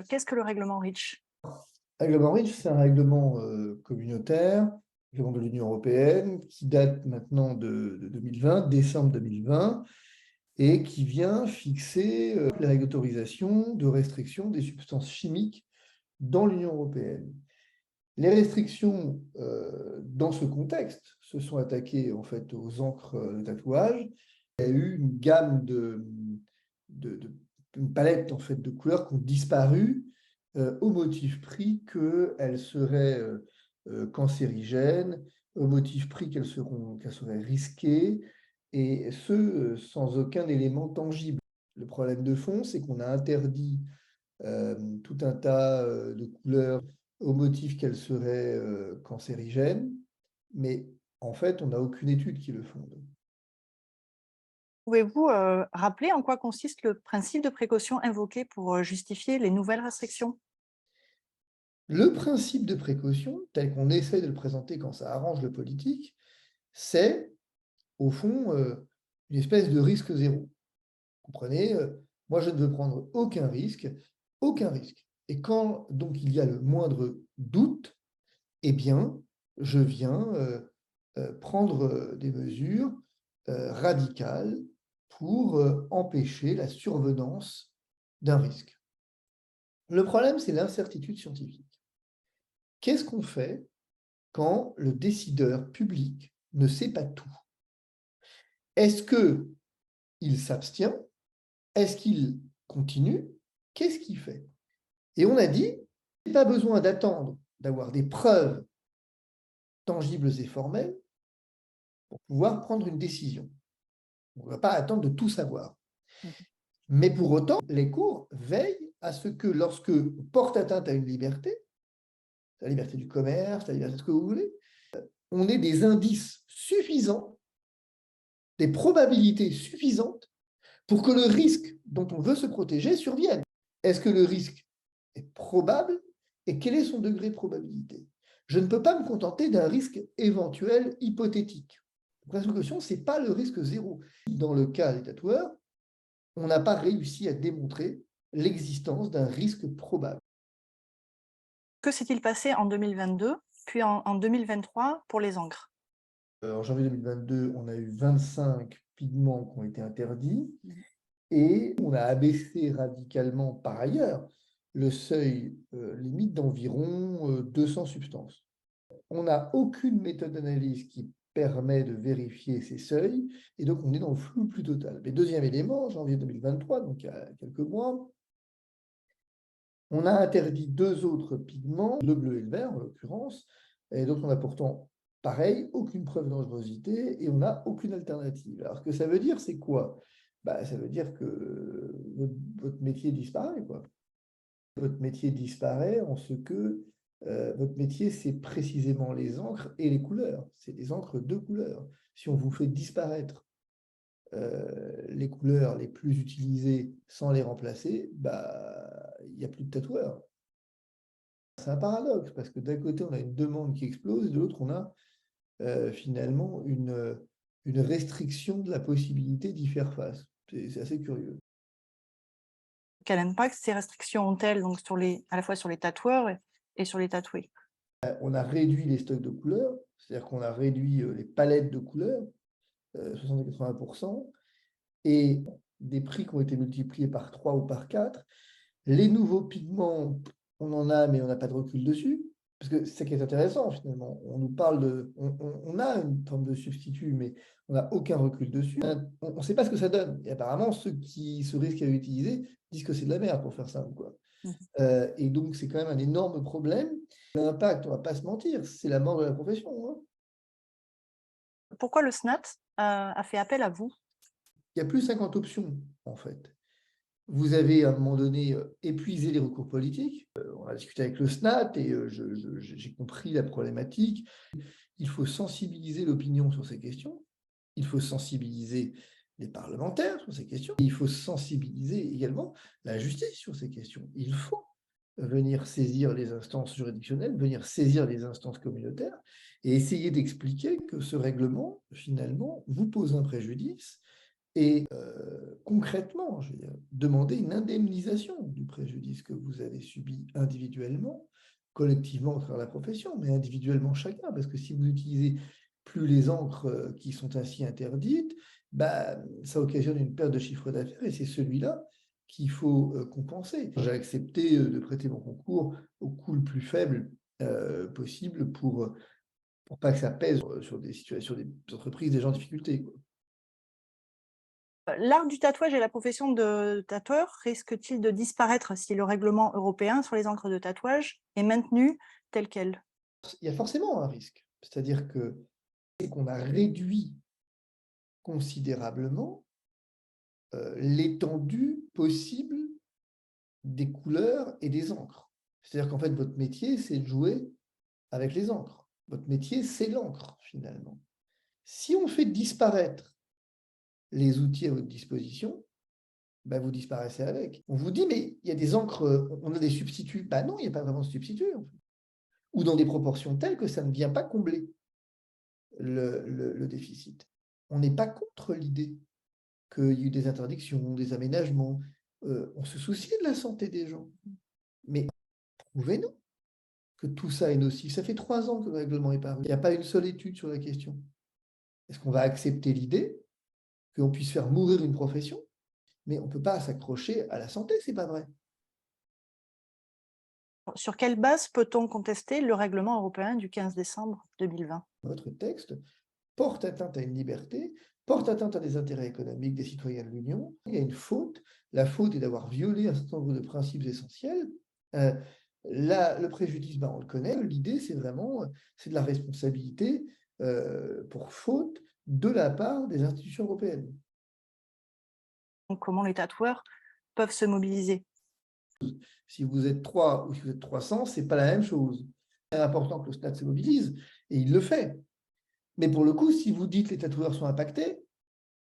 Qu'est-ce que le règlement REACH? Le règlement REACH, c'est un règlement communautaire, règlement de l'Union européenne, qui date maintenant de 2020, décembre 2020, et qui vient fixer les règles d'autorisation, de restriction des substances chimiques dans l'Union européenne. Les restrictions dans ce contexte se sont attaquées en fait aux encres de tatouage. Il y a eu une gamme une palette en fait de couleurs qui ont disparu au motif pris qu'elles seraient cancérigènes, au motif pris qu'elles seraient risquées, et ce sans aucun élément tangible. Le problème de fond, c'est qu'on a interdit tout un tas de couleurs au motif qu'elles seraient cancérigènes, mais en fait, on n'a aucune étude qui le fonde. Pouvez-vous rappeler en quoi consiste le principe de précaution invoqué pour justifier les nouvelles restrictions? Le principe de précaution, tel qu'on essaie de le présenter quand ça arrange le politique, c'est, au fond, une espèce de risque zéro. Vous comprenez? Moi, je ne veux prendre aucun risque, aucun risque. Et quand donc il y a le moindre doute, eh bien, je viens prendre des mesures radicales pour empêcher la survenance d'un risque. Le problème, c'est l'incertitude scientifique. Qu'est-ce qu'on fait quand le décideur public ne sait pas tout? Est-ce qu'il s'abstient? Est-ce qu'il continue? Qu'est-ce qu'il fait? Et on a dit, il n'y a pas besoin d'attendre d'avoir des preuves tangibles et formelles pour pouvoir prendre une décision. On ne va pas attendre de tout savoir. Mhm. Mais pour autant, les cours veillent à ce que lorsque on porte atteinte à une liberté, la liberté du commerce, la liberté de ce que vous voulez, on ait des indices suffisants, des probabilités suffisantes pour que le risque dont on veut se protéger survienne. Est-ce que le risque est probable et quel est son degré de probabilité? Je ne peux pas me contenter d'un risque éventuel hypothétique. La solution, ce n'est pas le risque zéro. Dans le cas des tatoueurs, on n'a pas réussi à démontrer l'existence d'un risque probable. Que s'est-il passé en 2022, puis en 2023 pour les encres? En janvier 2022, on a eu 25 pigments qui ont été interdits Mhm. et on a abaissé radicalement par ailleurs le seuil limite d'environ 200 substances. On n'a aucune méthode d'analyse qui permet de vérifier ces seuils et donc on est dans le flou le plus total. Mais deuxième élément, janvier 2023, donc il y a quelques mois, on a interdit deux autres pigments, le bleu et le vert en l'occurrence, et donc on a pourtant, pareil, aucune preuve de dangerosité et on n'a aucune alternative. Alors, ce que ça veut dire, c'est quoi? Ça veut dire que votre métier disparaît, quoi. Votre métier disparaît en ce que votre métier, c'est précisément les encres et les couleurs. C'est des encres de couleurs. Si on vous fait disparaître les couleurs les plus utilisées sans les remplacer, il n'y a plus de tatoueurs. C'est un paradoxe parce que d'un côté, on a une demande qui explose et de l'autre, on a finalement une restriction de la possibilité d'y faire face. C'est assez curieux. Quel impact ces restrictions ont-elles donc à la fois sur les tatoueurs et sur les tatoués? On a réduit les stocks de couleurs, c'est-à-dire qu'on a réduit les palettes de couleurs, 60-80%, et des prix qui ont été multipliés par 3 ou par 4. Les nouveaux pigments, on en a, mais on n'a pas de recul dessus. Parce que c'est ça qui est intéressant, finalement. On nous parle de. On a une forme de substitut, mais on n'a aucun recul dessus. On ne sait pas ce que ça donne. Et apparemment, ceux qui se risquent à l'utiliser disent que c'est de la merde, pour faire simple, quoi. Mhm. Et donc, c'est quand même un énorme problème. L'impact, on ne va pas se mentir, c'est la mort de la profession, hein. Pourquoi le SNAT a fait appel à vous? Il y a plus de 50 options, en fait. Vous avez à un moment donné épuisé les recours politiques. On a discuté avec le SNAT et j'ai compris la problématique. Il faut sensibiliser l'opinion sur ces questions. Il faut sensibiliser les parlementaires sur ces questions. Il faut sensibiliser également la justice sur ces questions. Il faut venir saisir les instances juridictionnelles, venir saisir les instances communautaires et essayer d'expliquer que ce règlement, finalement, vous pose un préjudice et concrètement, je veux dire, demander une indemnisation du préjudice que vous avez subi individuellement, collectivement à travers la profession, mais individuellement chacun, parce que si vous n'utilisez plus les encres qui sont ainsi interdites, bah, ça occasionne une perte de chiffre d'affaires et c'est celui-là qu'il faut compenser. J'ai accepté de prêter mon concours au coût le plus faible possible pour pas que ça pèse sur des situations, des entreprises, des gens en difficulté, quoi. L'art du tatouage et la profession de tatoueur risquent-ils de disparaître si le règlement européen sur les encres de tatouage est maintenu tel quel? Il y a forcément un risque. C'est-à-dire que c'est qu'on a réduit considérablement l'étendue possible des couleurs et des encres. C'est-à-dire qu'en fait, votre métier, c'est de jouer avec les encres. Votre métier, c'est l'encre, finalement. Si on fait disparaître les outils à votre disposition, ben vous disparaissez avec. On vous dit, mais il y a des encres, on a des substituts. Ben non, il n'y a pas vraiment de substitut, en fait. Ou dans des proportions telles que ça ne vient pas combler le déficit. On n'est pas contre l'idée qu'il y ait eu des interdictions, des aménagements. On se soucie de la santé des gens. Mais prouvez-nous que tout ça est nocif. Ça fait 3 ans que le règlement est paru. Il n'y a pas une seule étude sur la question. Est-ce qu'on va accepter l'idée qu'on puisse faire mourir une profession, mais on ne peut pas s'accrocher à la santé, c'est pas vrai. Sur quelle base peut-on contester le règlement européen du 15 décembre 2020? Votre texte porte atteinte à une liberté, porte atteinte à des intérêts économiques des citoyens de l'Union. Il y a une faute. La faute est d'avoir violé un certain nombre de principes essentiels. Le préjudice, ben, on le connaît. L'idée, c'est vraiment c'est de la responsabilité pour faute de la part des institutions européennes. Donc, comment les tatoueurs peuvent se mobiliser? Si vous êtes 3 ou si vous êtes 300, ce n'est pas la même chose. C'est important que le SNAT se mobilise, et il le fait. Mais pour le coup, si vous dites que les tatoueurs sont impactés,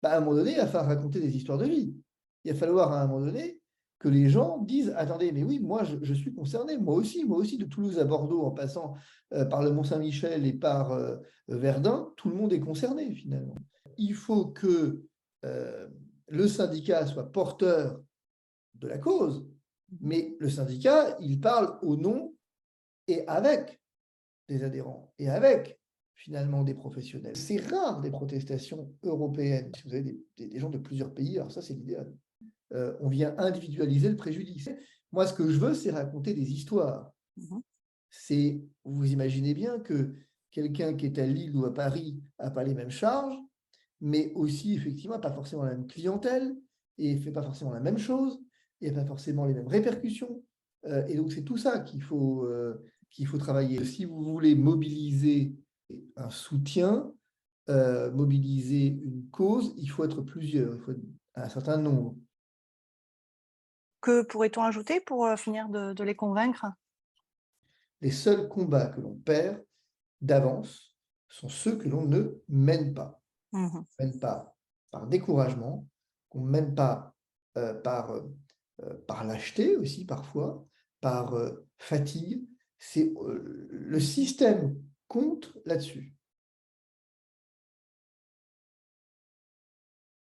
bah, à un moment donné, il va falloir raconter des histoires de vie. Il va falloir à un moment donné que les gens disent, attendez, mais oui, moi je suis concerné, moi aussi, de Toulouse à Bordeaux, en passant par le Mont-Saint-Michel et par Verdun, tout le monde est concerné finalement. Il faut que le syndicat soit porteur de la cause, mais le syndicat, il parle au nom et avec des adhérents et avec finalement des professionnels. C'est rare des protestations européennes. Si vous avez des gens de plusieurs pays, alors ça c'est l'idéal. On vient individualiser le préjudice. Moi, ce que je veux, c'est raconter des histoires. C'est, vous imaginez bien que quelqu'un qui est à Lille ou à Paris n'a pas les mêmes charges, mais aussi effectivement pas forcément la même clientèle et fait pas forcément la même chose et pas forcément les mêmes répercussions. Et donc c'est tout ça qu'il faut travailler. Si vous voulez mobiliser un soutien, mobiliser une cause, il faut être plusieurs, il faut être un certain nombre. Que pourrait-on ajouter pour finir de les convaincre? Les seuls combats que l'on perd d'avance sont ceux que l'on ne mène pas. Mmh. On ne mène pas par découragement, qu'on ne mène pas par lâcheté aussi parfois, par fatigue. Le système compte là-dessus.